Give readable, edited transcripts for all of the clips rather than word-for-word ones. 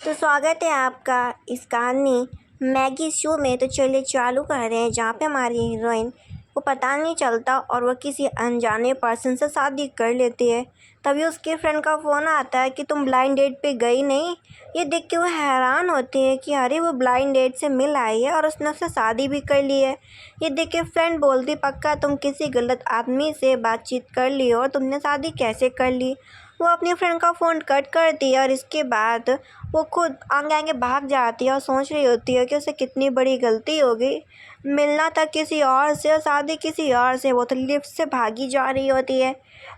तो स्वागत है आपका इस कहानी मैगी शो में। तो चलिए चालू कर रहे हैं, जहाँ पे हमारी हीरोइन को पता नहीं चलता और वह किसी अनजाने पर्सन से शादी कर लेती है। तभी उसके फ्रेंड का फ़ोन आता है कि तुम ब्लाइंड डेट पे गई नहीं। ये देख के वो हैरान होती है कि अरे वो ब्लाइंड डेट से मिल आई है और उसने उससे शादी भी कर ली है। ये देख के फ्रेंड बोलती, पक्का तुम किसी गलत आदमी से बातचीत कर ली हो और तुमने शादी कैसे कर ली। वो अपनी फ्रेंड का फ़ोन कट करती है और इसके बाद वो खुद आगे आगे भाग जाती है और सोच रही होती है कि उसे कितनी बड़ी गलती हो गई। मिलना था किसी और से और शादी किसी और से। वो तो लिफ्ट से भागी जा रही होती है।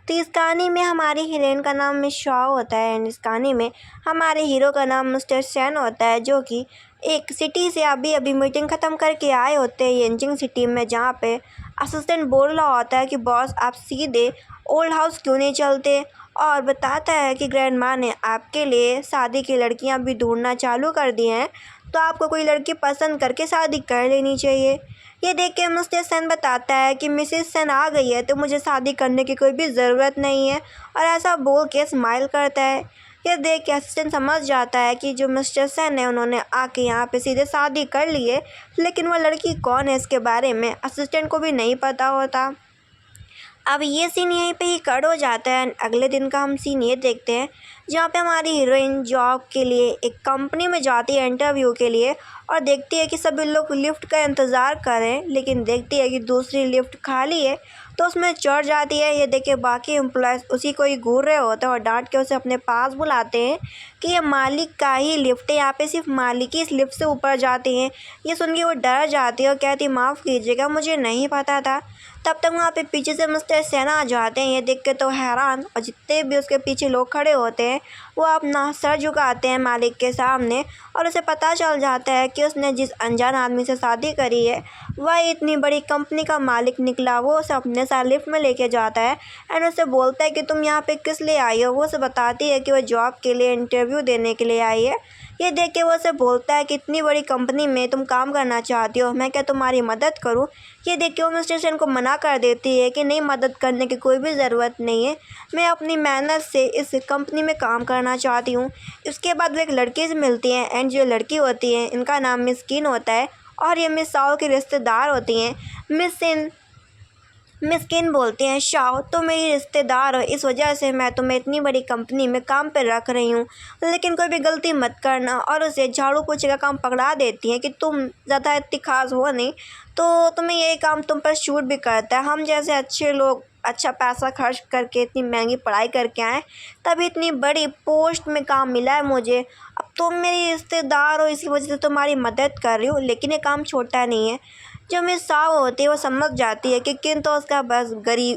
तो इस कहानी में हमारी हीरोइन का नाम मिस शॉ होता है एंड इस कहानी में हमारे हीरो का नाम मिस्टर सेन होता है, जो कि एक सिटी से अभी अभी मीटिंग ख़त्म करके आए होते हैं येंजिंग सिटी में, जहाँ पे असिस्टेंट बोल रहा होता है कि बॉस आप सीधे ओल्ड हाउस क्यों नहीं चलते, और बताता है कि ग्रैंड माँ ने आपके लिए शादी की लड़कियां भी ढूंढना चालू कर दी हैं, तो आपको कोई लड़की पसंद करके शादी कर लेनी चाहिए। ये देख के मिस्टर सेन बताता है कि मिसेस सेन आ गई है तो मुझे शादी करने की कोई भी ज़रूरत नहीं है, और ऐसा बोल के स्माइल करता है। ये देख के असिस्टेंट समझ जाता है कि जो मिस्टर सेन है उन्होंने आके यहाँ पे सीधे शादी कर ली है, लेकिन वह लड़की कौन है इसके बारे में असिस्टेंट को भी नहीं पता होता। अब ये सीन यहीं पे ही कट हो जाता है। अगले दिन का हम सीन ये देखते हैं, जहाँ पे हमारी हीरोइन जॉब के लिए एक कंपनी में जाती है इंटरव्यू के लिए, और देखती है कि सभी लोग लिफ्ट का इंतज़ार कर रहे हैं, लेकिन देखती है कि दूसरी लिफ्ट खाली है तो उसमें चढ़ जाती है। ये देख के बाकी एम्प्लॉयज़ उसी को ही घूर रहे होते हैं और डांट के उसे अपने पास बुलाते हैं कि ये मालिक का ही लिफ्ट है, यहाँ पे सिर्फ मालिक ही इस लिफ्ट से ऊपर जाते हैं। ये सुन के वो डर जाती है और कहती, माफ़ कीजिएगा मुझे नहीं पता था। तब तक वहाँ पे पीछे से मिस्टर सेना आ जाते हैं। ये देख के तो हैरान, और जितने भी उसके पीछे लोग खड़े होते हैं वो अपना सर झुकाते हैं मालिक के सामने, और उसे पता चल जाता है कि उसने जिस अनजान आदमी से शादी करी है वह इतनी बड़ी कंपनी का मालिक निकला। वो उसे अपने साथ लिफ्ट में लेके जाता है एंड उसे बोलता है कि तुम यहाँ पे किस लिए आई हो। वो उसे बताती है कि वह जॉब के लिए इंटरव्यू देने के लिए आई है। ये देख के वो उसे बोलता है कि इतनी बड़ी कंपनी में तुम काम करना चाहती हो, मैं क्या तुम्हारी मदद करूं। ये देख के वो मिस्टर सेन को मना कर देती है कि नहीं, मदद करने की कोई भी ज़रूरत नहीं है, मैं अपनी मेहनत से इस कंपनी में काम करना चाहती हूँ। इसके बाद वो एक लड़की से मिलती हैं एंड जो लड़की होती है इनका नाम मिस किन होता है, और ये मिस साओ की रिश्तेदार होती हैं। मिस्किन बोलते हैं, शाओ तो मेरी रिश्तेदार हो, इस वजह से मैं तुम्हें इतनी बड़ी कंपनी में काम पर रख रही हूँ, लेकिन कोई भी गलती मत करना। और उसे झाड़ू पोछे का काम पकड़ा देती हैं कि तुम ज़्यादा इतनी खास हो नहीं, तो तुम्हें ये काम तुम पर शूट भी करता है। हम जैसे अच्छे लोग अच्छा पैसा खर्च करके इतनी महंगी पढ़ाई करके आए, तभी इतनी बड़ी पोस्ट में काम मिला है मुझे। अब तुम मेरी रिश्तेदार हो, इसी वजह से तुम्हारी मदद कर रही हूँ, लेकिन ये काम छोटा नहीं है। जो मिस साव होती है वो समझ जाती है कि किन तो उसका बस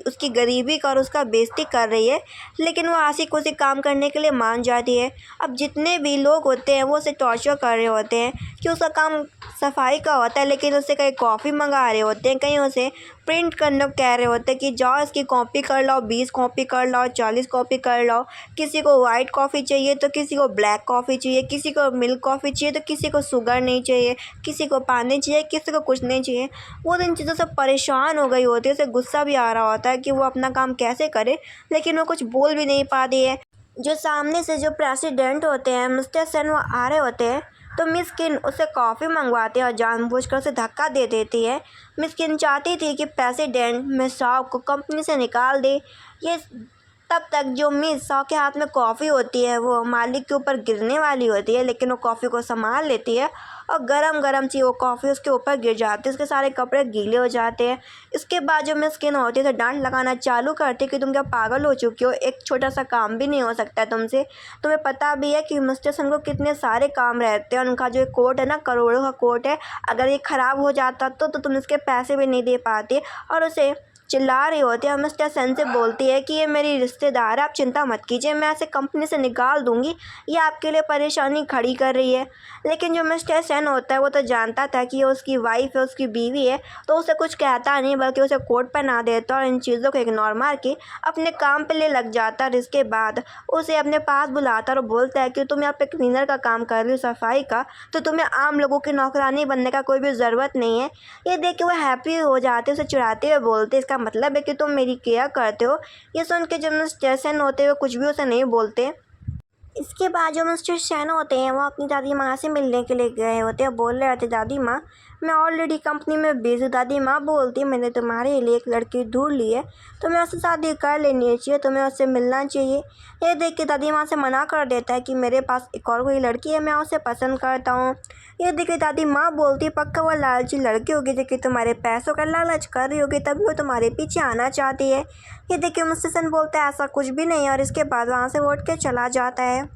उसकी गरीबी का और उसका बेइज्जती कर रही है, लेकिन वो हंसी खुशी काम करने के लिए मान जाती है। अब जितने भी लोग होते हैं वो उसे टॉर्चर कर रहे होते हैं कि उसका काम सफाई का होता है, लेकिन उससे कहीं कॉफ़ी मंगा रहे होते हैं, कहीं उसे प्रिंट करने को कह रहे होते हैं कि जाओ इसकी कॉपी कर लाओ, 20 कॉपी कर लाओ, 40 कॉपी कर लाओ। किसी को वाइट कॉफ़ी चाहिए तो किसी को ब्लैक कॉफ़ी चाहिए, किसी को मिल्क कॉफ़ी चाहिए तो किसी को शुगर नहीं चाहिए, किसी को पानी चाहिए, किसी को कुछ नहीं चाहिए। वो इन चीज़ों से परेशान हो गई होती है, उसे गुस्सा भी आ रहा होता है कि वो अपना काम कैसे करे, लेकिन वो कुछ बोल भी नहीं पाती है। जो सामने से जो प्रेसिडेंट होते हैं मिस्टर सेन, वो आ रहे होते हैं, तो मिस किन उससे कॉफ़ी मंगवाते हैं और जानबूझकर उसे धक्का दे देती है। मिस किन चाहती थी कि प्रेसिडेंट मिस शॉ को कंपनी से निकाल दे। ये तब तक जो मिस शॉ के हाथ में कॉफ़ी होती है वो मालिक के ऊपर गिरने वाली होती है, लेकिन वो कॉफ़ी को संभाल लेती है और गरम गरम सी वो कॉफ़ी उसके ऊपर गिर जाती है, उसके सारे कपड़े गीले हो जाते हैं। इसके बाद जो मिस किन होती है तो डांट लगाना चालू करती है कि तुम क्या पागल हो चुकी हो, एक छोटा सा काम भी नहीं हो सकता है तुमसे। तुम्हें पता भी है कि मिस्टर सन को कितने सारे काम रहते हैं, उनका जो कोट है ना, करोड़ों का कोट है, अगर ये ख़राब हो जाता तो तुम इसके पैसे भी नहीं दे पाती। और उसे चिल्ला रही होती है, मिस्टर सेन से बोलती है कि ये मेरी रिश्तेदार है, आप चिंता मत कीजिए, मैं ऐसे कंपनी से निकाल दूंगी, ये आपके लिए परेशानी खड़ी कर रही है। लेकिन जो मिस्टर सेन होता है वो तो जानता था कि ये उसकी वाइफ है, उसकी बीवी है, तो उसे कुछ कहता नहीं, बल्कि उसे कोट पहना देता और इन चीज़ों को इग्नोर मार के अपने काम पे ले लग जाता। और इसके बाद उसे अपने पास बुलाता और बोलता है कि तुम यहाँ पे क्लीनर का काम कर रही हो, सफाई का, तो तुम्हें आम लोगों की नौकरानी बनने का कोई भी ज़रूरत नहीं है। ये देख के वो हैप्पी हो जाते, उसे चिढ़ाते हुए बोलते, इसका मतलब है कि तुम मेरी केयर करते हो। ये सुन के जो मिस्टर सेन होते हुए कुछ भी उसे नहीं बोलते। इसके बाद जो मिस्टर सेन होते हैं वो अपनी दादी माँ से मिलने के लिए गए होते हैं। बोल रहे थे, दादी माँ मैं ऑलरेडी कंपनी में बिजी हूँ। दादी माँ बोलती मैंने तुम्हारे लिए एक लड़की ढूंढ ली है, तुम्हें उससे शादी कर लेनी चाहिए, तुम्हें उससे मिलना चाहिए। ये देख के दादी माँ से मना कर देता है कि मेरे पास एक और कोई लड़की है, मैं उसे पसंद करता हूँ। ये देख के दादी माँ बोलती पक्का वो लालची लड़की होगी जो कि तुम्हारे पैसों का लालच कर रही होगी, तभी वो तुम्हारे पीछे आना चाहती है। ये देख के मिस्टर सेन बोलता है ऐसा कुछ भी नहीं है, और इसके बाद वहाँ से उठ के चला जाता है।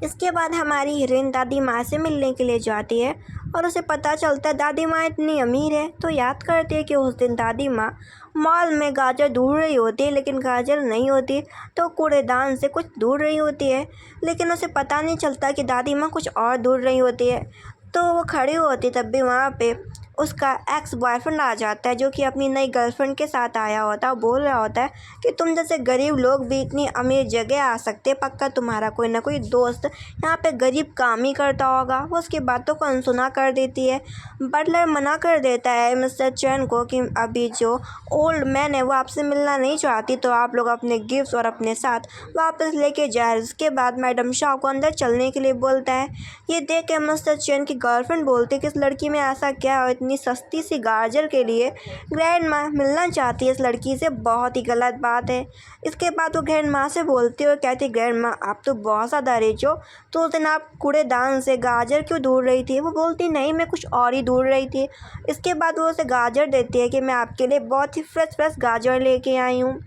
इसके बाद हमारी हीरोइन दादी माँ से मिलने के लिए जाती है और उसे पता चलता है दादी माँ इतनी अमीर है। तो याद करती है कि उस दिन दादी माँ मॉल में गाजर ढूंढ रही होती है, लेकिन गाजर नहीं होती, तो कूड़ेदान से कुछ ढूंढ रही होती है, लेकिन उसे पता नहीं चलता कि दादी माँ कुछ और ढूंढ रही होती है। तो वो खड़ी होती तब भी वहाँ पे उसका एक्स बॉयफ्रेंड आ जाता है, जो कि अपनी नई गर्लफ्रेंड के साथ आया होता है। बोल रहा होता है कि तुम जैसे गरीब लोग भी इतनी अमीर जगह आ सकते, पक्का तुम्हारा कोई ना कोई दोस्त यहाँ पे गरीब काम ही करता होगा। वो उसकी बातों को अनसुना कर देती है। बटलर मना कर देता है मिस्टर चैन को कि अभी जो ओल्ड मैन है वो आपसे मिलना नहीं चाहती, तो आप लोग अपने गिफ्ट और अपने साथ वापस लेके जाए। इसके बाद मैडम शाह को अंदर चलने के लिए बोलता है। ये देख के मिस्टर चैन की गर्लफ्रेंड बोलती है कि इस लड़की में ऐसा क्या है, इतनी सस्ती सी गाजर के लिए ग्रैंड माँ मिलना चाहती है इस लड़की से, बहुत ही गलत बात है। इसके बाद वो ग्रैंड माँ से बोलती है और कहती है ग्रैंड माँ आप तो बहुत ज़्यादा रिच हो, तो उस दिन आप कूड़ेदान से गाजर क्यों ढूंढ रही थी? वो बोलती नहीं मैं कुछ और ही ढूंढ रही थी। इसके बाद वो उसे गाजर देती है कि मैं आपके लिए बहुत ही फ्रेश फ्रेश गाजर लेके आई हूँ।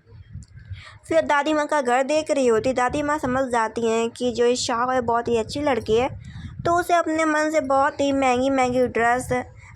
फिर दादी माँ का घर देख रही होती, दादी माँ समझ जाती हैं कि जो ये शाह है बहुत ही अच्छी लड़की है, तो उसे अपने मन से बहुत ही महंगी महंगी ड्रेस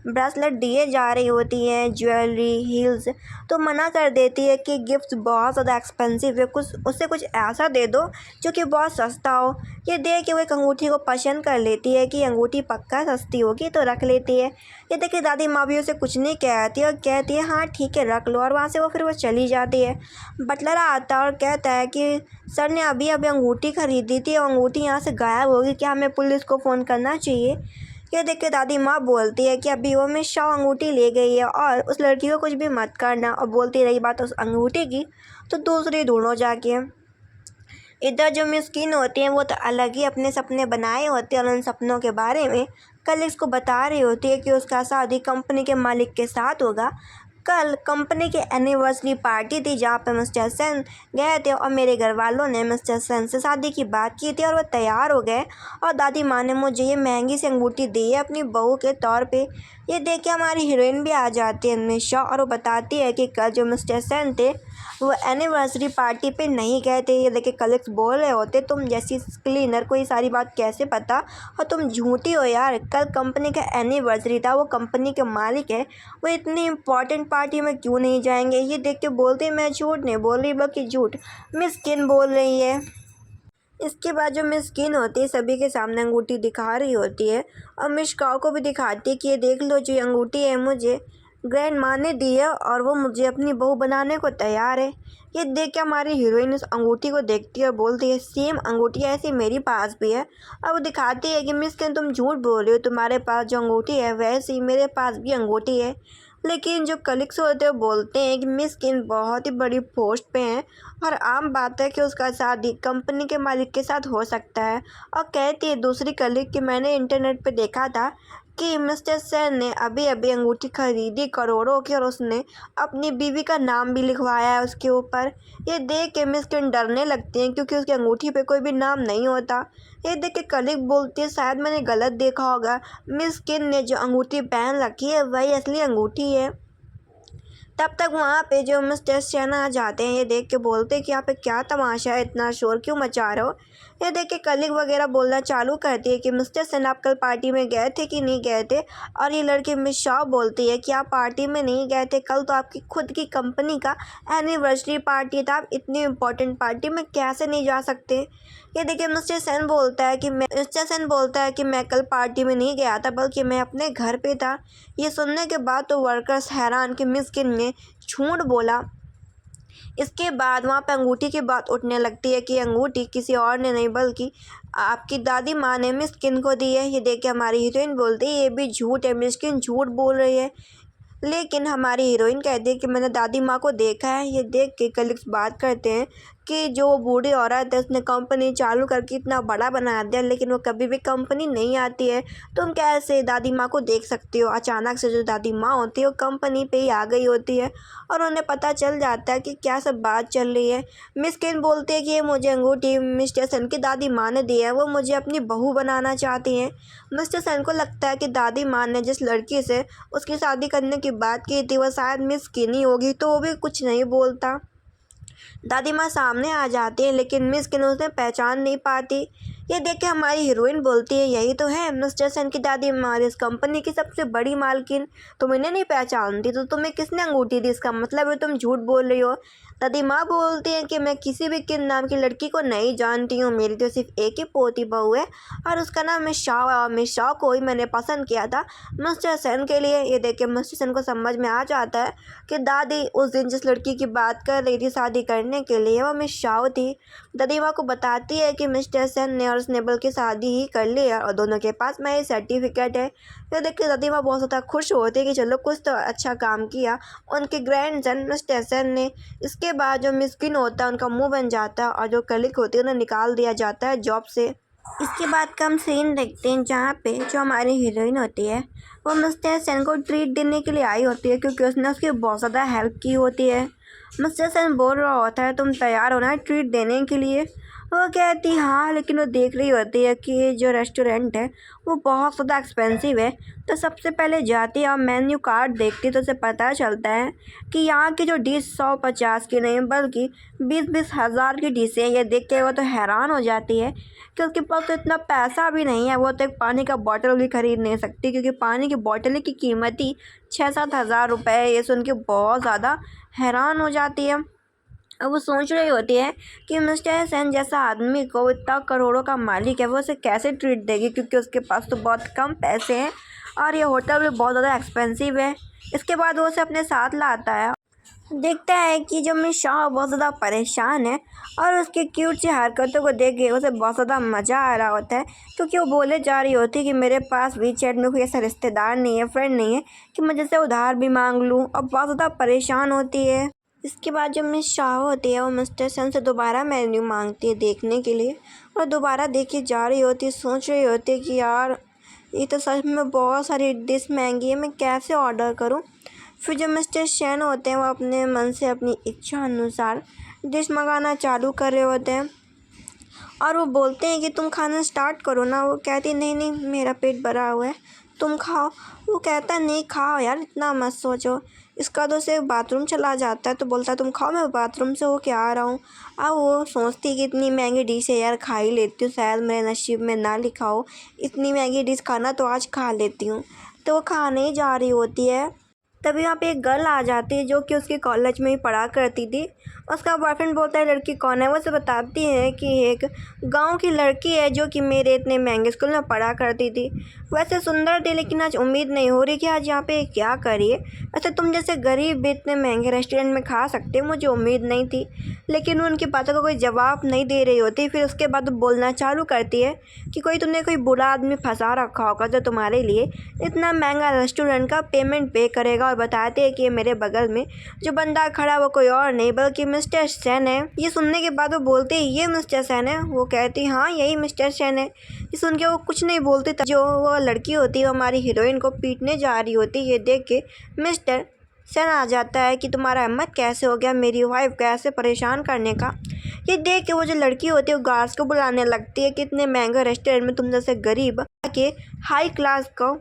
ब्रेसलेट दिए जा रही होती हैं, ज्वेलरी हील्स। तो मना कर देती है कि गिफ्ट बहुत ज़्यादा एक्सपेंसिव है, कुछ उसे कुछ ऐसा दे दो जो कि बहुत सस्ता हो। ये देख के वो एक अंगूठी को पसंद कर लेती है कि अंगूठी पक्का सस्ती होगी, तो रख लेती है। ये देखिए दादी माँ भी उसे कुछ नहीं कहती और कहती है हाँ ठीक है रख लो, और वहाँ से वो चली जाती है। बटलर आता है और कहता है कि सर ने अभी अभी अंगूठी खरीदी थी और अंगूठी यहाँ से गायब होगी, क्या हमें पुलिस को फ़ोन करना चाहिए? ये देख के दादी माँ बोलती है कि अभी वो मिस शाह अंगूठी ले गई है और उस लड़की को कुछ भी मत करना, और बोलती रही बात उस अंगूठी की तो दूसरी ढूंढो जाके। इधर जो मिस्किन होती हैं वो तो अलग ही अपने सपने बनाए होते हैं, और उन सपनों के बारे में कलीग्स को बता रही होती है कि उसका शादी कंपनी के मालिक के साथ होगा। कल कंपनी की एनिवर्सरी पार्टी थी जहाँ पे मिस्टर सेन गए थे, और मेरे घर वालों ने मिस्टर सेन से शादी की बात की थी और वो तैयार हो गए, और दादी माँ ने मुझे ये महंगी सी अंगूठी दी है अपनी बहू के तौर पे। ये देख के हमारी हीरोइन भी आ जाती है निशा, और वो बताती है कि कल जो मिस्टर सेन थे वो एनिवर्सरी पार्टी पे नहीं गए थे। ये देख के कलीग्स बोल रहे होते तुम जैसी क्लीनर को ये सारी बात कैसे पता, और तुम झूठी हो यार, कल कंपनी का एनिवर्सरी था, वो कंपनी के मालिक है, वो इतनी इंपॉर्टेंट पार्टी में क्यों नहीं जाएंगे? ये देख के बोलते मैं झूठ नहीं बोल रही बल्कि झूठ मिस किन बोल रही है। इसके बाद जो मिस किन होती है सभी के सामने अंगूठी दिखा रही होती है, और मिस काओ को भी दिखाती है कि ये देख लो जो ये अंगूठी है मुझे ग्रैंड माँ ने दी है और वो मुझे अपनी बहू बनाने को तैयार है। ये देख के हमारी हीरोइन उस अंगूठी को देखती है और बोलती है सेम अंगूठी ऐसी मेरे पास भी है। और वो दिखाती है कि मिस किन तुम झूठ बोल रही हो, तुम्हारे पास जो अंगूठी है वैसे ही मेरे पास भी अंगूठी है। लेकिन जो कलीग्स होते हैं वो बोलते हैं कि मिस किन बहुत ही बड़ी पोस्ट पे हैं और आम बात है कि उसका शादी कंपनी के मालिक के साथ हो सकता है। और कहती है दूसरी कलीग कि मैंने इंटरनेट पे देखा था कि मिस्टर सेन ने अभी अभी अंगूठी खरीदी करोड़ों की, और उसने अपनी बीवी का नाम भी लिखवाया है उसके ऊपर। ये देख के मिस किन डरने लगती हैं क्योंकि उसकी अंगूठी पे कोई भी नाम नहीं होता। ये देख के कलीग बोलती है शायद मैंने गलत देखा होगा, मिस किन ने जो अंगूठी पहन रखी है वही असली अंगूठी है। तब तक वहाँ पे जो मिस्टर सेन आ जाते हैं, ये देख के बोलते हैं कि यहाँ पे क्या तमाशा है, इतना शोर क्यों मचा रहे हो? ये देख के कलीग वगैरह बोलना चालू करती है कि मिस्टर सेन आप कल पार्टी में गए थे कि नहीं गए थे? और ये लड़की मिस शॉ बोलती है कि आप पार्टी में नहीं गए थे, कल तो आपकी खुद की कंपनी का एनिवर्सरी पार्टी था, आप इतनी इम्पोर्टेंट पार्टी में कैसे नहीं जा सकते? ये देखिए मिस्टर सेन बोलता है कि मैं कल पार्टी में नहीं गया था बल्कि मैं अपने घर पे था। ये सुनने के बाद तो वर्कर्स हैरान कि मिस किन ने झूठ बोला। इसके बाद वहाँ पे अंगूठी की बात उठने लगती है कि अंगूठी किसी और ने नहीं बल्कि आपकी दादी माँ ने मिस किन को दी है। ये देख के हमारी हीरोइन बोलती है ये भी झूठ है, मिस किन झूठ बोल रही है। लेकिन हमारी हीरोइन कहती है कि मैंने दादी माँ को देखा है। ये देख के कलीग्स बात करते हैं कि जो बूढ़ी औरत है उसने कंपनी चालू करके इतना बड़ा बना दिया, लेकिन वो कभी भी कंपनी नहीं आती है। तुम कैसे दादी माँ को देख सकती हो? अचानक से जो दादी माँ होती है वो कंपनी पे ही आ गई होती है और उन्हें पता चल जाता है कि क्या सब बात चल रही है। मिस किन बोलती है कि ये मुझे अंगूठी मिस्टर सन की दादी माँ ने दी है, वो मुझे अपनी बहू बनाना चाहती हैं। मिस्टर सन को लगता है कि दादी माँ ने जिस लड़की से उसकी शादी करने की बात की थी वो शायद मिस किन ही होगी, तो वो भी कुछ नहीं बोलता। दादी माँ सामने आ जाती है, लेकिन मिस किन उसे पहचान नहीं पाती। ये देख के हमारी हीरोइन बोलती है, यही तो है मिस्टर सन की दादी माँ, इस कंपनी की सबसे बड़ी मालकिन। तुम इन्हें नहीं पहचानती तो तुम्हें किसने अंगूठी दी? इसका मतलब है तुम झूठ बोल रही हो। दादी माँ बोलती है कि मैं किसी भी किन नाम की लड़की को नहीं जानती हूँ, मेरी तो सिर्फ एक ही पोती बहू है और उसका नाम मिस शाह है और मिस शाह को ही मैंने पसंद किया था मिस्टर सन के लिए। ये देख के मिस्टर सन को समझ में आ जाता है कि दादी उस दिन जिस लड़की की बात कर रही थी शादी करने के लिए वो मिस शाह थी। दादी माँ को बताती है कि मिस्टर सन ने और स्नेबल की शादी ही कर ली है और दोनों के पास मैरिज सर्टिफिकेट है। ये देख के दादी माँ बहुत ज़्यादा खुश होती है कि चलो कुछ तो अच्छा काम किया उनके ग्रैंडसन मिस्टर सन ने। इसके बाद जो मिस्किन होता है उनका मुंह बन जाता है और जो कलिक होती है उन्हें निकाल दिया जाता है जॉब से। इसके बाद का हम सीन देखते हैं जहाँ पे जो हमारी हीरोइन होती है वो मिस्टर सेन को ट्रीट देने के लिए आई होती है, क्योंकि उसने उसकी बहुत ज़्यादा हेल्प की होती है। मिस्टर सेन बोल रहा होता है तुम तैयार हो ना ट्रीट देने के लिए? वो कहती हाँ, लेकिन वो देख रही होती है कि ये जो रेस्टोरेंट है वो बहुत ज़्यादा एक्सपेंसिव है। तो सबसे पहले जाती है और मेन्यू कार्ड देखती तो उसे पता चलता है कि यहाँ की जो डिश 150 की नहीं बल्कि 20-20 हज़ार की डिश है। ये देख के वो तो हैरान हो जाती है कि उसके पास तो इतना पैसा भी नहीं है, वो तो एक पानी का बॉटल भी खरीद नहीं सकती, क्योंकि पानी की बॉटल की कीमत ही 6-7 हज़ार रुपये है। ये सुन के बहुत ज़्यादा हैरान हो जाती है। अब वो सोच रही होती है कि मिस्टर सेन जैसा आदमी को इतना करोड़ों का मालिक है वो उसे कैसे ट्रीट देगी, क्योंकि उसके पास तो बहुत कम पैसे हैं और ये होटल भी बहुत ज़्यादा एक्सपेंसिव है। इसके बाद वो उसे अपने साथ लाता है। देखता है कि जो मिस शाह बहुत ज़्यादा परेशान है और उसकी क्यूट सी हरकतों को देख के उसे बहुत ज़्यादा मज़ा आ रहा होता है, क्योंकि वो बोले जा रही होती है कि मेरे पास वीचैट में कोई ऐसा रिश्तेदार नहीं है, फ्रेंड नहीं है कि मैं जैसे उधार भी मांग लूँ, और बहुत ज़्यादा परेशान होती है। इसके बाद जो मिस शाह होती है वो मिस्टर सन से दोबारा मेन्यू मांगती है देखने के लिए और दोबारा देखे जा रही होती है। सोच रही होती है कि यार ये तो सच में बहुत सारी डिश महंगी है, मैं कैसे ऑर्डर करूं? फिर जो मिस्टर सेन होते हैं वो अपने मन से अपनी इच्छा अनुसार डिश मंगाना चालू कर रहे होते हैं और वो बोलते हैं कि तुम खाना स्टार्ट करो ना। वो कहती नहीं नहीं मेरा पेट भरा हुआ है, तुम खाओ। वो कहता नहीं खाओ यार, इतना मत सोचो। इसका तो सिर्फ बाथरूम चला जाता है तो बोलता है तुम खाओ, मैं बाथरूम से होके आ रहा हूँ। अब वो सोचती है कि इतनी महंगी डिश है यार, खा ही लेती हूँ, शायद मेरे नसीब में ना लिखा हो इतनी महंगी डिश खाना, तो आज खा लेती हूँ। तो वो खाने ही जा रही होती है। तभी वहाँ पे एक गर्ल आ जाती है जो कि उसके कॉलेज में ही पढ़ा करती थी। उसका बॉयफ्रेंड बोलता है लड़की कौन है? वो उसे बताती है कि एक गांव की लड़की है जो कि मेरे इतने महंगे स्कूल में पढ़ा करती थी। वैसे सुंदर थी, लेकिन आज उम्मीद नहीं हो रही कि आज यहाँ पे क्या करिए। वैसे तुम जैसे गरीब भी इतने महंगे रेस्टोरेंट में खा सकते हो, मुझे उम्मीद नहीं थी। लेकिन वो उनकी बातों का कोई जवाब नहीं दे रही होती। फिर उसके बाद वो बोलना चालू करती है कि तुमने कोई बुरा आदमी फंसा रखा होगा जो तुम्हारे लिए इतना महंगा रेस्टोरेंट का पेमेंट पे करेगा। और बताते हैं कि ये मेरे बगल में जो बंदा खड़ा वो कोई और नहीं बल्कि मिस्टर सेन है। ये सुनने के बाद वो बोलते हैं ये मिस्टर सेन है? वो कहती हाँ यही मिस्टर सेन है। ये सुन के वो कुछ नहीं बोलती। जो वो लड़की होती है वो हमारी हीरोइन को पीटने जा रही होती है। ये देख के मिस्टर सेन आ जाता है कि तुम्हारा हिम्मत कैसे हो गया मेरी वाइफ को ऐसे परेशान करने का। ये देख के वो जो लड़की होती है वो गार्ड्स को बुलाने लगती है कि इतने महंगे रेस्टोरेंट में तुम जैसे गरीब के हाई क्लास को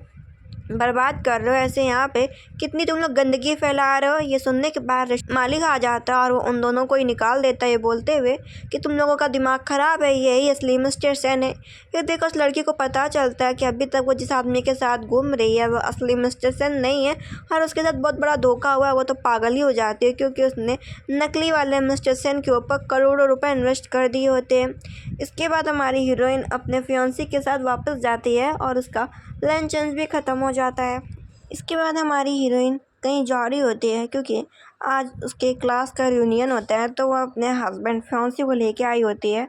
बर्बाद कर रहे हो, ऐसे यहाँ पे कितनी तुम लोग गंदगी फैला रहे हो। ये सुनने के बाद मालिक आ जाता है और वो उन दोनों को ही निकाल देता है, ये बोलते हुए कि तुम लोगों का दिमाग ख़राब है, यही असली मिस्टर सेन है। ये देखो उस लड़की को पता चलता है कि अभी तक वो जिस आदमी के साथ घूम रही है वो असली मिस्टर सेन नहीं है और उसके साथ बहुत बड़ा धोखा हुआ है। वो तो पागल ही हो जाती है, क्योंकि उसने नकली वाले मिस्टर सेन के ऊपर करोड़ों रुपये इन्वेस्ट कर दिए होते हैं। इसके बाद हमारी हीरोइन अपने फियांसी के साथ वापस जाती है और उसका लंच भी ख़त्म हो जाता है। इसके बाद हमारी हीरोइन कहीं जा रही होती है, क्योंकि आज उसके क्लास का रियूनियन होता है, तो वह अपने हस्बैंड फियांसी को लेके आई होती है।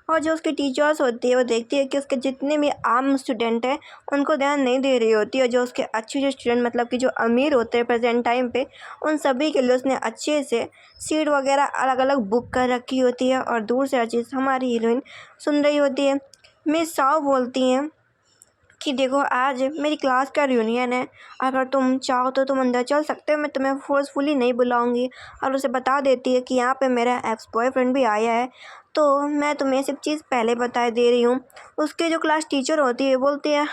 और जो उसकी टीचर्स होती है वो देखती है कि उसके जितने भी आम स्टूडेंट हैं उनको ध्यान नहीं दे रही होती है। जो उसके अच्छे जो स्टूडेंट मतलब कि जो अमीर होते हैं प्रेजेंट टाइम पे, उन सभी के लिए उसने अच्छे से सीट वगैरह अलग अलग बुक कर रखी होती है। और दूर से हर चीज़ हमारी हीरोइन सुन रही होती है। मिस साव बोलती हैं कि देखो आज मेरी क्लास का रियूनियन है, अगर तुम चाहो तो तुम अंदर चल सकते हो, मैं तुम्हें फोर्सफुली नहीं बुलाऊंगी। और उसे बता देती है कि यहाँ पे मेरा एक्स बॉयफ्रेंड भी आया है, तो मैं तुम्हें सब चीज़ पहले बता दे रही हूँ। उसके जो क्लास टीचर होती है बोलती है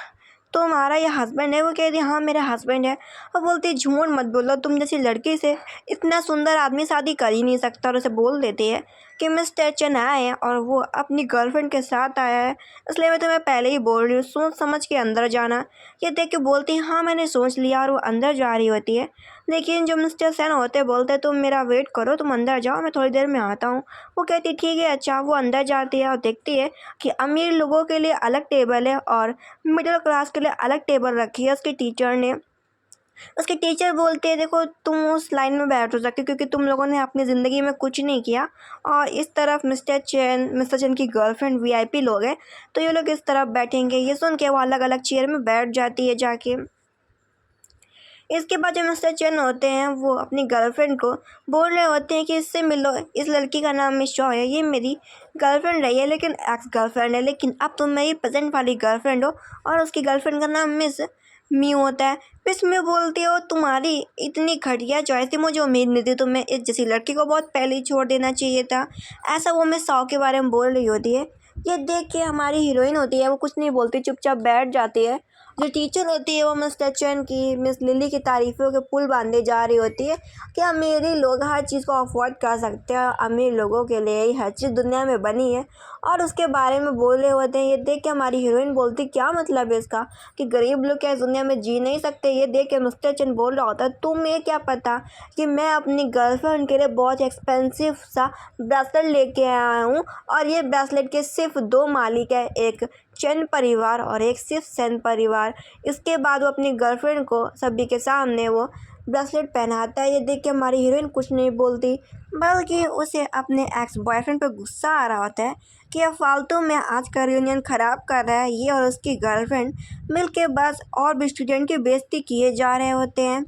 तुम्हारा ये हस्बैंड है? वो कहती है हाँ मेरा हस्बैंड है। और बोलती है झूठ मत बोलो, तुम जैसी लड़की से इतना सुंदर आदमी शादी कर ही नहीं सकता। और उसे बोल देती है कि मिस्टर चेन आए हैं और वो अपनी गर्लफ्रेंड के साथ आया है, इसलिए मैं तुम्हें पहले ही बोल रही हूँ, सोच समझ के अंदर जाना। ये देख के बोलती है हाँ मैंने सोच लिया। और वो अंदर जा रही होती है, लेकिन जो मिस्टर सेन होते बोलते तुम मेरा वेट करो, तुम अंदर जाओ, मैं थोड़ी देर में आता हूँ। वो कहती ठीक है अच्छा। वो अंदर जाती है और देखती है कि अमीर लोगों के लिए अलग टेबल है और मिडिल क्लास के लिए अलग टेबल रखी है उसके टीचर ने। उसके टीचर बोलते हैं देखो तुम उस लाइन में बैठ सकते हो क्योंकि तुम लोगों ने अपनी ज़िंदगी में कुछ नहीं किया। और इस तरफ मिस्टर चेन की गर्लफ्रेंड वीआईपी लोग हैं, तो ये लोग इस तरफ बैठेंगे। ये सुन के वो अलग अलग चेयर में बैठ जाती है जाके। इसके बाद जो मिस्टर चेन होते हैं वो अपनी गर्लफ्रेंड को बोल रहे होते हैं कि इससे मिलो, इस लड़की का नाम मिस शॉ है, ये मेरी गर्लफ्रेंड रही है लेकिन एक्स गर्लफ्रेंड है, लेकिन अब तुम मेरी प्रेजेंट वाली गर्लफ्रेंड हो। और उसकी गर्लफ्रेंड का नाम मिस म्यू होता है। मिस म्यू बोलती हो तुम्हारी इतनी घटिया चॉइस थी, मुझे उम्मीद नहीं थी, तुम्हें इस जैसी लड़की को बहुत पहले ही छोड़ देना चाहिए था। ऐसा वो मिस शॉ के बारे में बोल रही होती है। ये देख के हमारी हीरोइन होती है वो कुछ नहीं बोलती, चुपचाप बैठ जाती है। जो टीचर होती है वो मिस्टर चेन की मिस लिली की तारीफ़ों के पुल बांधे जा रही होती है कि अमीर लोग हर चीज़ को अफोर्ड कर सकते हैं, अमीर लोगों के लिए ही हर चीज़ दुनिया में बनी है। और उसके बारे में बोल रहे होते हैं। ये देख के हमारी हीरोइन बोलती क्या मतलब है इसका कि गरीब लोग क्या इस दुनिया में जी नहीं सकते। ये देख के मिस्टर चेन बोल रहा होता है तुम्हें क्या पता कि मैं अपनी गर्लफ्रेंड के लिए बहुत एक्सपेंसिव सा ब्रेसलेट लेके आया हूँ, और ये ब्रेसलेट के सिर्फ 2 मालिक है, एक चेन परिवार और एक सिर्फ सेन परिवार। इसके बाद वो अपनी गर्लफ्रेंड को सभी के सामने वो ब्रेसलेट पहनाता है। ये देख के हमारी हीरोइन कुछ नहीं बोलती, बल्कि उसे अपने एक्स बॉयफ्रेंड पर गुस्सा आ रहा होता है कि अब फालतू में आज का रियूनियन ख़राब कर रहा है। ये और उसकी गर्लफ्रेंड मिलके बस और भी स्टूडेंट की बेइज्जती किए जा रहे होते हैं।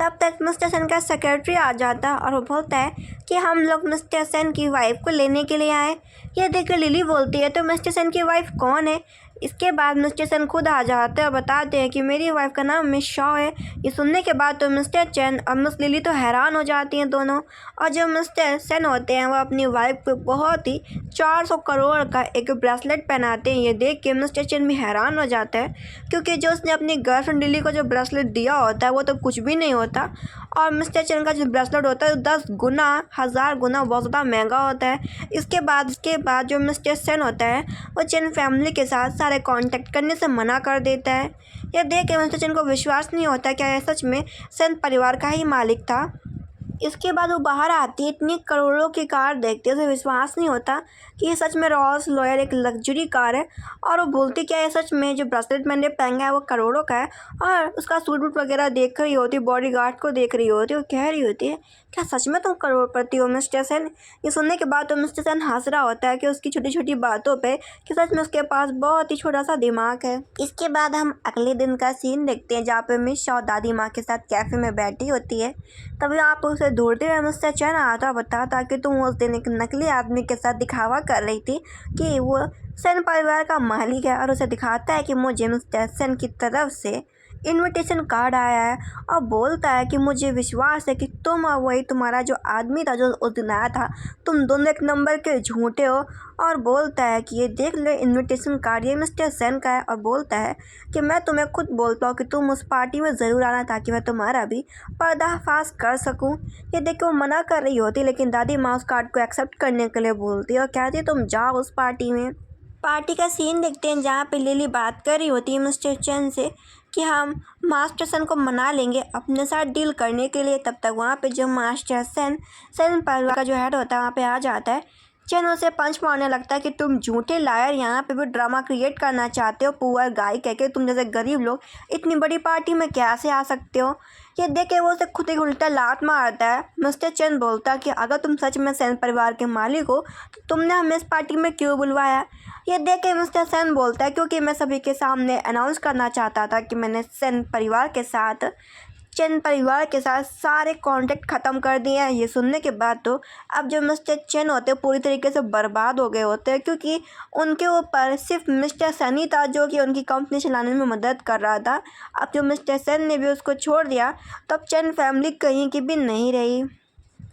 तब तक मिस्टर सेन का सेक्रेटरी आ जाता है और वो बोलता है कि हम लोग मिस्टर सेन की वाइफ को लेने के लिए आए। ये देखकर लिली बोलती है तो मिस्टर सेन की वाइफ कौन है? इसके बाद मिस्टर सेन खुद आ जाते हैं और बताते हैं कि मेरी वाइफ का नाम मिस शॉ है। ये सुनने के बाद तो मिस्टर चेन और मिस लिली तो हैरान हो जाती हैं दोनों। और जो मिस्टर सेन होते हैं वो अपनी वाइफ को बहुत ही 400 करोड़ का एक ब्रेसलेट पहनाते हैं। ये देख के मिस्टर चेन भी हैरान हो जाता है क्योंकि जो उसने अपनी गर्लफ्रेंड लिली को जो ब्रेसलेट दिया होता है वो तो कुछ भी नहीं होता, और मिस्टर चेन का जो ब्रेसलेट होता है 10 गुना 1000 गुना बहुत ज़्यादा महंगा होता है। इसके बाद जो मिस्टर सेन होता है वो चेन फैमिली के साथ सारे कांटेक्ट करने से मना कर देता है। यह देख के मिस्टर चेन को विश्वास नहीं होता क्या यह सच में सेन परिवार का ही मालिक था। इसके बाद वो बाहर आती है, इतनी करोड़ों की कार देखते उसे विश्वास नहीं होता कि ये सच में रॉल्स रॉयल एक लग्जरी कार है। और वो बोलती क्या ये सच में जो ब्रेसलेट मैंने पहना है वो करोड़ों का है। और उसका सूट वूट वगैरह देख रही होती, बॉडी गार्ड को देख रही होती, वो कह रही होती है क्या सच में तुम करोड़पति हो मिस्टर सेन? ये सुनने के बाद तो मिस्टर सेन हंस रहा होता है कि उसकी छोटी छोटी बातों पे कि सच में उसके पास बहुत ही छोटा सा दिमाग है। इसके बाद हम अगले दिन का सीन देखते हैं जहाँ पे मिस शॉ दादी माँ के साथ कैफ़े में बैठी होती है। तभी आप उसे ढूंढते हुए मिस्टर चेन आता बताता कि तुम उस दिन एक नकली आदमी के साथ दिखावा कर रही थी कि वो सेन परिवार का मालिक है। और उसे दिखाता है कि मुझे मिस्टर सेन की तरफ से इनविटेशन कार्ड आया है और बोलता है कि मुझे विश्वास है कि तुम और वही तुम्हारा जो आदमी था जो उस दिन आया था, तुम दोनों एक नंबर के झूठे हो। और बोलता है कि ये देख लो इनविटेशन कार्ड, ये मिस्टर सेन का है। और बोलता है कि मैं तुम्हें खुद बोलता हूँ कि तुम उस पार्टी में ज़रूर आना ताकि मैं तुम्हारा भी पर्दाफाश कर सकूँ। ये देख के वो मना कर रही होती लेकिन दादी माँ उस कार्ड को एक्सेप्ट करने के लिए बोलती है और कहती है तुम जाओ उस पार्टी में। पार्टी का सीन देखते हैं जहाँ पे लिली बात कर रही होती है मिस्टर चेन से कि हम मास्टर सेन को मना लेंगे अपने साथ डील करने के लिए। तब तक वहाँ पे जो मास्टर सेन परिवार का जो हेड होता है वहाँ पे आ जाता है चेन उसे पंच मारने लगता है कि तुम झूठे लायर यहाँ पे भी ड्रामा क्रिएट करना चाहते हो, पुअर गाय कह के तुम जैसे गरीब लोग इतनी बड़ी पार्टी में कैसे आ सकते हो। ये देख के वो उसे खुद ही उल्टा लात मारता है। मिस्टर चेन बोलता है कि अगर तुम सच में सेन परिवार के मालिक हो तो तुमने हमें इस पार्टी में क्यों बुलवाया। ये देख के मिस्टर सेन बोलता है क्योंकि मैं सभी के सामने अनाउंस करना चाहता था कि मैंने चेन परिवार के साथ सारे कॉन्टैक्ट ख़त्म कर दिए हैं। ये सुनने के बाद तो अब जो मिस्टर चेन होते हैं पूरी तरीके से बर्बाद हो गए होते हैं, क्योंकि उनके ऊपर सिर्फ मिस्टर सनी था जो कि उनकी कंपनी चलाने में मदद कर रहा था। अब जो मिस्टर सन ने भी उसको छोड़ दिया तब चेन फैमिली कहीं की भी नहीं रही।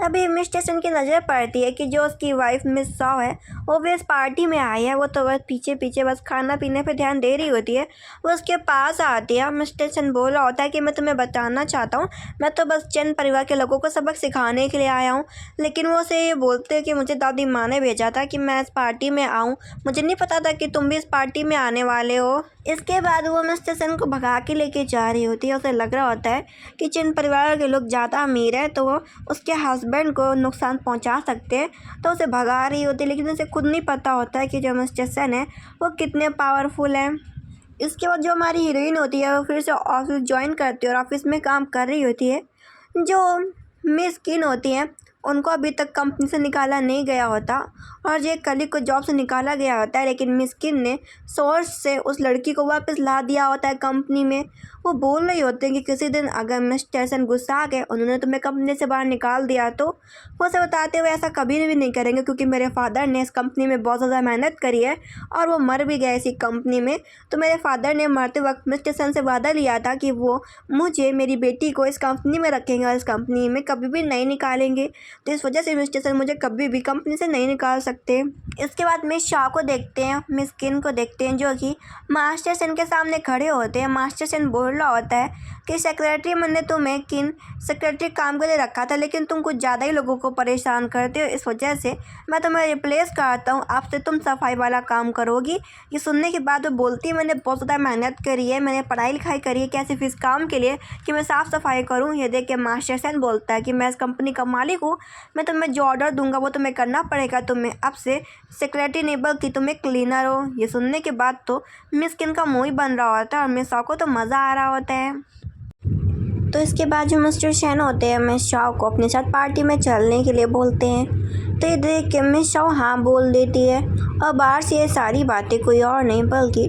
अभी मिस्टर सन की नज़र पड़ती है कि जो उसकी वाइफ मिस सॉ है वो भी इस पार्टी में आई है। वो तो बस पीछे पीछे बस खाना पीने पे ध्यान दे रही होती है। वो उसके पास आती है। मिस्टर सन बोल रहा होता है कि मैं तुम्हें बताना चाहता हूँ, मैं तो बस चेन परिवार के लोगों को सबक सिखाने के लिए आया हूँ। लेकिन वो उसे ये बोलते हैं कि मुझे दादी माँ ने भेजा था कि मैं इस पार्टी में आऊँ, मुझे नहीं पता था कि तुम भी इस पार्टी में आने वाले हो। इसके बाद वो मिस्टर सन को भगा के लेके जा रही होती है। उसे लग रहा होता है कि चेन परिवार के लोग ज़्यादा अमीर हैं तो वो उसके हस्बैंड को नुकसान पहुंचा सकते हैं, तो उसे भगा रही होती है। लेकिन उसे खुद नहीं पता होता है कि जो मिस्टर सन है वो कितने पावरफुल हैं। इसके बाद जो हमारी हीरोइन होती है वो फिर से ऑफिस ज्वाइन करती है और ऑफिस में काम कर रही होती है। जो मिस किन होती हैं उनको अभी तक कंपनी से निकाला नहीं गया होता और ये कलीग को जॉब से निकाला गया होता है, लेकिन मिस किन ने सोर्स से उस लड़की को वापस ला दिया होता है कंपनी में। वो बोल रही होते हैं कि किसी दिन अगर मिस्टर सन गुस्सा गए, उन्होंने तुम्हें कंपनी से बाहर निकाल दिया तो वो से बताते हुए ऐसा कभी भी नहीं करेंगे, क्योंकि मेरे फादर ने इस कंपनी में बहुत ज़्यादा मेहनत करी है और वो मर भी गए इसी कंपनी में। तो मेरे फादर ने मरते वक्त मिस्टर सन से वादा लिया था कि वो मुझे, मेरी बेटी को इस कंपनी में रखेंगे और इस कंपनी में कभी भी नहीं निकालेंगे। तो इस वजह से मिस्टर सन मुझे कभी भी कंपनी से नहीं निकाल सकते। इसके बाद मिस शॉ को देखते हैं, मिस किन को देखते हैं जो कि मास्टर सन के सामने खड़े होते हैं। मास्टर सन बोल रहा होता है कि सेक्रेटरी मैंने तुम्हें किन सेक्रेटरी काम के लिए रखा था, लेकिन तुम कुछ ज़्यादा ही लोगों को परेशान करते हो, इस वजह से मैं तुम्हें रिप्लेस करता हूँ, आपसे तुम सफाई वाला काम करोगी। ये सुनने के बाद वो बोलती है मैंने बहुत ज़्यादा मेहनत करी है, मैंने पढ़ाई लिखाई करी है क्या सिर्फ इस काम के लिए कि मैं साफ़ सफाई करूँ। ये देख के मास्टर सन बोलता है कि मैं इस कंपनी का मालिक हूँ, मैं तुम्हें जो ऑर्डर दूंगा वो तुम्हें करना पड़ेगा, तुम्हें अब से सेक्रेटरी नहीं बल्कि तुम एक क्लीनर हो। ये सुनने के बाद तो मिस किन का मुँह ही बन रहा होता है और मिस शॉ को तो मज़ा आ रहा होता है। तो इसके बाद जो मिस्टर शेन होते हैं मिस शॉ को अपने साथ पार्टी में चलने के लिए बोलते हैं। तो ये देख के मिस शॉ हाँ बोल देती है और बाहर से ये सारी बातें कोई और नहीं बल्कि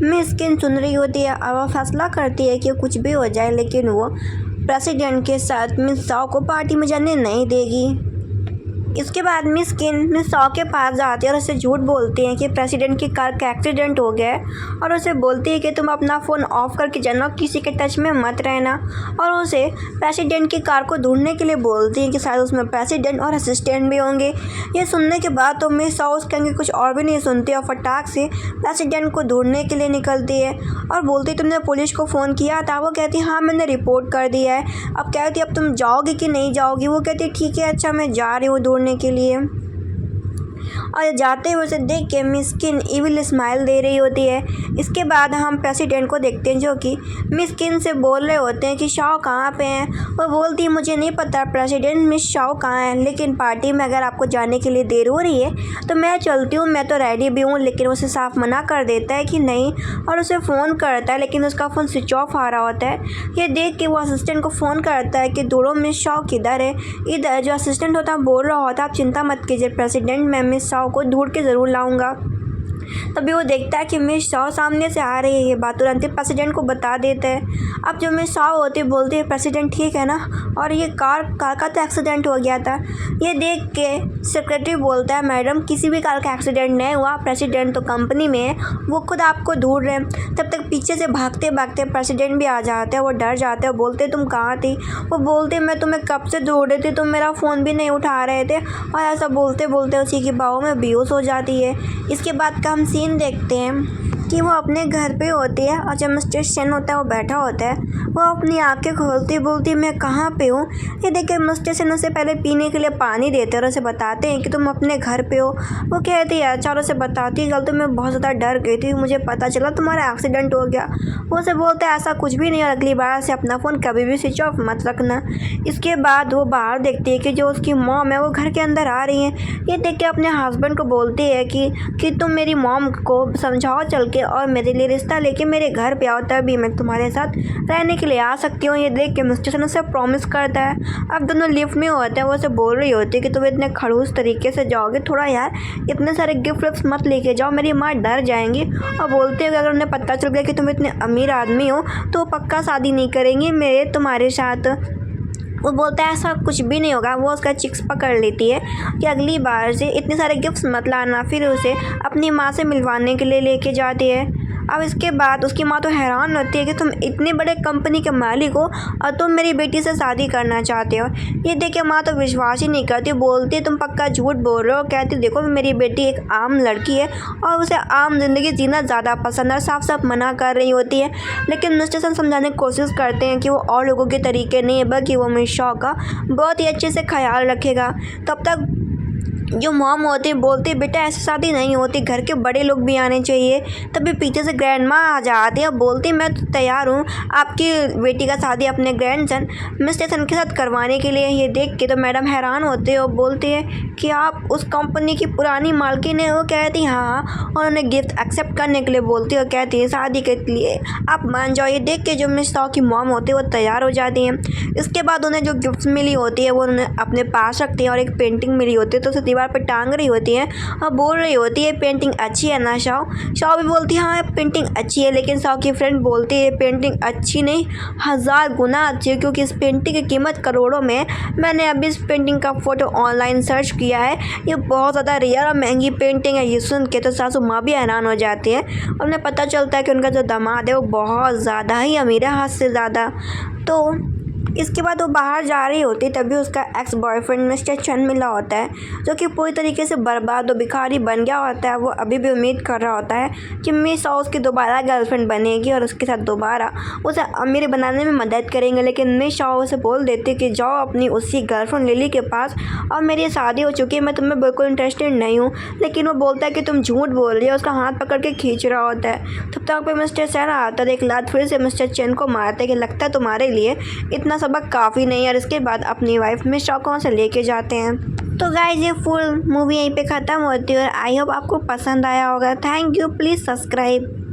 मिस किन सुन रही होती है और वह फैसला करती है कि कुछ भी हो जाए लेकिन वो प्रेसिडेंट के साथ मिस शॉ को पार्टी में जाने नहीं देगी। इसके बाद मिस किन मिस शॉ के पास जाती है और उसे झूठ बोलती हैं कि प्रेसिडेंट की कार का एक्सीडेंट हो गया है और उसे बोलती है कि तुम अपना फ़ोन ऑफ करके जाना, किसी के टच में मत रहना। और उसे प्रेसिडेंट की कार को ढूंढने के लिए बोलती है कि शायद उसमें प्रेसिडेंट और असिस्टेंट भी होंगे। ये सुनने के बाद तो मिस शॉ उसके आगे कुछ और भी नहीं सुनती और फटाक से प्रेसिडेंट को ढूंढने के लिए निकलती है और बोलती तुमने पुलिस को फ़ोन किया था। वो कहती हाँ मैंने रिपोर्ट कर दिया है। अब कहती अब तुम जाओगी कि नहीं जाओगी। वो कहती ठीक है अच्छा मैं जा रही हूँ ढूंढने के लिए। और जाते हुए उसे देख के मिस किन इविल स्माइल दे रही होती है। इसके बाद हम प्रेसिडेंट को देखते हैं जो कि मिस किन से बोल रहे होते हैं कि शॉ कहाँ पे हैं। वो बोलती है मुझे नहीं पता प्रेसिडेंट, मिस शॉ कहाँ है, लेकिन पार्टी में अगर आपको जाने के लिए देर हो रही है तो मैं चलती हूँ, मैं तो रेडी भी हूँ। लेकिन उसे साफ मना कर देता है कि नहीं और उसे फ़ोन करता है लेकिन उसका फ़ोन स्विच ऑफ आ रहा होता है। ये देख के वो असिस्टेंट को फ़ोन करता है कि ढूंढो मिस शॉ किधर है। इधर जो असिस्टेंट होता है बोल रहा होता है आप चिंता मत कीजिए प्रेसिडेंट, मैं मिस शॉ को ढूंढ के ज़रूर लाऊंगा। तभी वो देखता है कि मिस शॉ सामने से आ रही है। ये बात तुरंत ही प्रेसिडेंट को बता देते हैं। अब जो मिस शॉ होती है बोलती है प्रेसिडेंट ठीक है ना, और ये कार का तो एक्सीडेंट हो गया था। ये देख के सेक्रेटरी बोलता है मैडम किसी भी कार का एक्सीडेंट नहीं हुआ, प्रेसिडेंट तो कंपनी में है, वो खुद आपको ढूंढ रहे हैं। तब तक पीछे से भागते भागते प्रेसिडेंट भी आ जाते हैं। वो डर जाते हैं, बोलते तुम कहाँ थी। वो बोलते मैं तुम्हें कब से ढूंढ रही थी, तुम मेरा फ़ोन भी नहीं उठा रहे थे। और ऐसा बोलते बोलते उसी की बाहों में बेहोश हो जाती है। इसके बाद का हम सीन देखते हैं। कि वो अपने घर पे होती है और जब मिस्टर सेन होता है वो बैठा होता है, वो अपनी आंखें खोलती बोलती मैं कहाँ पे हूँ। ये देख के मिस्टर सेन उसे पहले पीने के लिए पानी देते हैं और उसे बताते हैं कि तुम अपने घर पे हो। वो कहती है अच्छा, और उसे बताती है कल तो मैं बहुत ज़्यादा डर गई थी, मुझे पता चला तुम्हारा एक्सीडेंट हो गया। वो उसे बोलता है ऐसा कुछ भी नहीं है, अगली बार से अपना फ़ोन कभी भी स्विच ऑफ मत रखना। इसके बाद वो बाहर देखती है कि जो उसकी मॉम है वो घर के अंदर आ रही है। ये देख के अपने हस्बैंड को बोलती है कि तुम मेरी मॉम को समझाओ चल के और मेरे लिए रिश्ता लेके मेरे घर पे आओ, तभी मैं तुम्हारे साथ रहने के लिए आ सकती हूँ। ये देख के मिस्टर सन उसे प्रॉमिस करता है। अब दोनों लिफ्ट में होते हैं, वो उसे बोल रही होती है कि तुम इतने खड़ूस तरीके से जाओगे, थोड़ा यार इतने सारे गिफ्ट मत लेके जाओ, मेरी माँ डर जाएंगी। और बोलते हैं कि अगर उन्हें पता चल गया कि तुम इतने अमीर आदमी हो तो पक्का शादी नहीं करेंगी मेरे तुम्हारे साथ। वो बोलता है ऐसा कुछ भी नहीं होगा। वो उसका चिक्स पकड़ लेती है कि अगली बार से इतने सारे गिफ्ट्स मत लाना, फिर उसे अपनी माँ से मिलवाने के लिए लेके जाती है। अब इसके बाद उसकी माँ तो हैरान होती है कि तुम इतनी बड़े कंपनी के मालिक हो और तुम मेरी बेटी से शादी करना चाहते हो। ये देख के माँ तो विश्वास ही नहीं करती, बोलती है तुम पक्का झूठ बोल रहे हो। कहती देखो मेरी बेटी एक आम लड़की है और उसे आम जिंदगी जीना ज़्यादा पसंद है। साफ साफ मना कर रही होती है, लेकिन मिस्टर सन समझाने की कोशिश करते हैं कि वो और लोगों के तरीके नहीं है, बल्कि वो मिशा का बहुत ही अच्छे से ख्याल रखेगा। तब तक जो मॉम होती बोलती बेटा ऐसी शादी नहीं होती, घर के बड़े लोग भी आने चाहिए। तभी पीछे से ग्रैंड माँ आ जाती है, बोलती मैं तो तैयार हूँ आपकी बेटी का शादी अपने ग्रैंडसन मिस्टर सन के साथ करवाने के लिए। ये देख के तो मैडम हैरान होते हो, बोलती है कि आप उस कंपनी की पुरानी मालकिन है। वो कहती हाँ, और उन्हें गिफ्ट एक्सेप्ट करने के लिए बोलती है और कहती है शादी के लिए आप मान जाओ। ये देख के जो मिस साओ की मॉम होती है वो तैयार हो जाती है। इसके बाद उन्हें जो गिफ्ट मिली होती है वो उन्हें अपने पास रखती है और एक पेंटिंग मिली होती है तो उसे दीवार पर टांग रही होती है और बोल रही होती है पेंटिंग अच्छी है ना शाओ। शाओ भी बोलती है हाँ पेंटिंग अच्छी है, लेकिन शाओ की फ्रेंड बोलती है पेंटिंग अच्छी नहीं 1000 गुना अच्छी है, क्योंकि इस पेंटिंग की कीमत करोड़ों में। मैंने अभी इस पेंटिंग का फ़ोटो ऑनलाइन सर्च किया है, ये बहुत ज़्यादा रेयर और महंगी पेंटिंग है। ये सुन के तो सासू माँ भी हैरान हो जाती है और उन्हें पता चलता है कि उनका जो दामाद है वो बहुत ज़्यादा ही अमीर है, हद से ज़्यादा। तो इसके बाद वो बाहर जा रही होती है, तभी उसका एक्स बॉयफ्रेंड मिस्टर चन मिला होता है, जो कि पूरी तरीके से बर्बाद और भिखारी बन गया होता है। वो अभी भी उम्मीद कर रहा होता है कि मिस साओ उसकी दोबारा गर्लफ्रेंड बनेगी और उसके साथ दोबारा उसे अमीर बनाने में मदद करेंगे। लेकिन मिस साओ उसे बोल देती कि जाओ अपनी उसी गर्लफ्रेंड लिली के पास, और मेरी शादी हो चुकी है, मैं तुम्हें बिल्कुल इंटरेस्टेड नहीं हूँ। लेकिन वो बोलता है कि तुम झूठ बोल रही हो, उसका हाथ पकड़ के खींच रहा होता है। तब तक पे मिस्टर सेन आता है, एक लात फिर से मिस्टर चेन को मारते कि लगता है तुम्हारे लिए इतना सबक काफ़ी नहीं है। और इसके बाद अपनी वाइफ मिस साओ को वहाँ से लेके जाते हैं। तो गाइस ये फुल मूवी यहीं पे ख़त्म होती है और आई होप आपको पसंद आया होगा। Thank you, please subscribe.